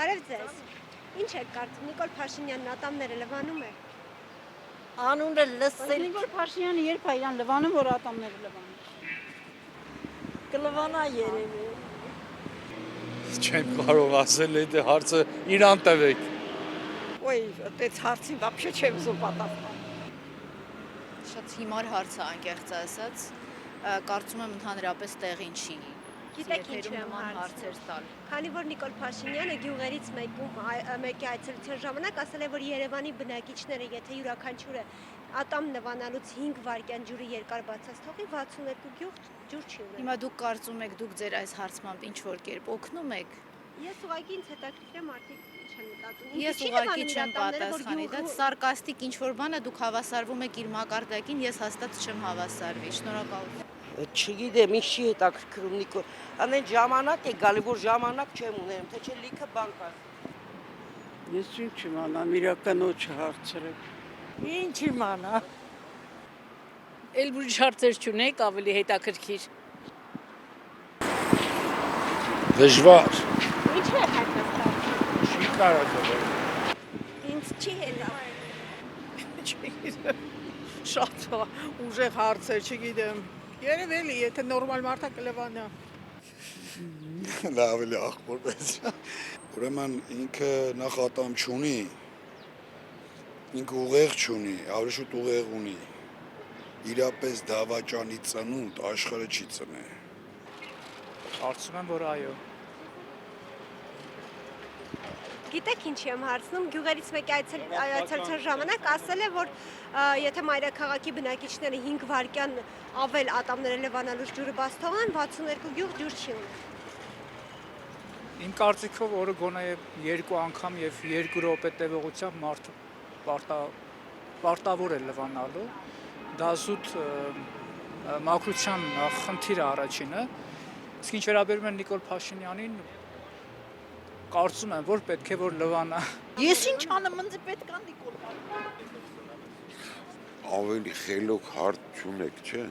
Բարև ձեզ։ Ինչ եք կարծում, Նիկոլ Փաշինյանն ատամները լվանում է։ Անունը լսել Նիկոլ Փաշինյանը երբ է իրան լվանում, որ ատամները լվանում։ կլվանա երևի։ Չեմ կարող ասել, այդ հարցը իրան տվեք։ Ոյ, այդպես հարցին вообще չեմ ուզում պատասխանել։ Շատ հիմար հարց է անկեղծ ասած, կարծում եմ ընդհանրապես տեղին չի։ Գիտեք ինչու եմ նման հարցնում։ հարցեր տալ։ Քանի որ Նիկոլ Փաշինյանը գյուղերից մեկի այցելության ժամանակ ասել է, որ Երևանի բնակիչները, եթե յուրաքանչյուրը ատամ լվանալուց 5 վայրկյան ջուրը երկար բացած թողի, 62 գյուղ ջուր չի ունենա։ Հիմա դուք կարծում եք, դուք ձեր այս հարցմամբ ինչ-որ կերպ օգնում եք։ Ես ուղղակի ինձ հետաքրքիր եմ արդյոք չեմ մտածում։ Ես ուղղակի չեմ պատասխանի, դա սարկաստիկ ինչ-որ բան է, դուք հավասարվում եք իր մակարդակին, ես հաստատ չեմ հավասարվի։ Շնորհակալություն։ Չգիտեմ, ինչ չի հետաքրքրում Նիկոլ։ Անեն ժամանակ է գալի, որ ժամանակ չեմ ունենում, թե չէ լիքը բան կա։ Ես ինչ իմանամ, իրականոց հարցրեք։ Ինչ իմանա։ Էլ ուրիշ հարցեր չունեք, ավելի հետաքրքիր։ Դժվար։ Ինչ է հայտնասարում։ Չի կարող դնել։ Ինձ չի հետա։ Շատ ուժեղ հարցեր, չգիտեմ։ Երևելի, եթե նորմալ մարդը կլվանա։ Լավ էլի աղբոր պես։ Ուրեմն ինքը նախ ատամ չունի, ինքը ուղեղ չունի, ավելի շուտ ուղեղ ունի։ Իրապես դավաճանի ծնունդ աշխարհը չի ծնե։ Կարծում եմ, որ այո։ Գիտեք ինչի եմ հարցնում, գյուղերից մեկի այցելության ժամանակ ասել է, որ եթե մայրաքաղաքի բնակիչները 5 վայրկյան ավել ատամները լվանալուց ջուրը բաց թողան, 62 գյուղ ջուր չի ունենա։ Իմ կարծիքով օրը գոնե 2 անգամ եւ 2 րոպե տևողությամբ մարդը պարտավոր է լվանալու։ Դա զուտ մաքրության խնդիրը առաջինը։ Իսկ ինչ վերաբերում է Նիկոլ Փաշինյանին, կարծում եմ, որ պետք է որ լվանա։ Ես ինչ անեմ, ինձ պետք է Նիկոլ Ավելի խելոք հարց չունեք, չէ՞։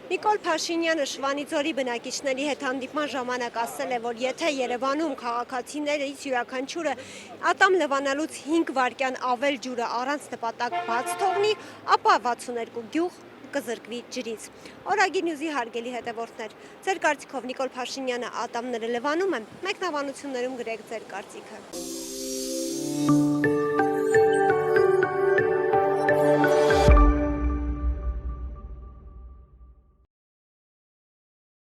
Նիկոլ Փաշինյանը Շվանիձորի բնակիչների հետ հանդիպման ժամանակ ասել է, որ եթե Երևանում քաղաքացիներից յուրաքանչյուրը ատամ լվանալուց 5 վայրկյան ավել ջուրը առանց նպատակ բաց թողնի, ապա 62 գյուղ կզրկվի ջրից։ Օրագիր նյուզի հարգելի հետևորդներ, ձեր կարծիքով Նիկոլ Փաշինյանը ատամները լվանում է, մեկնաբանություններում գրեք ձեր կարծիքը։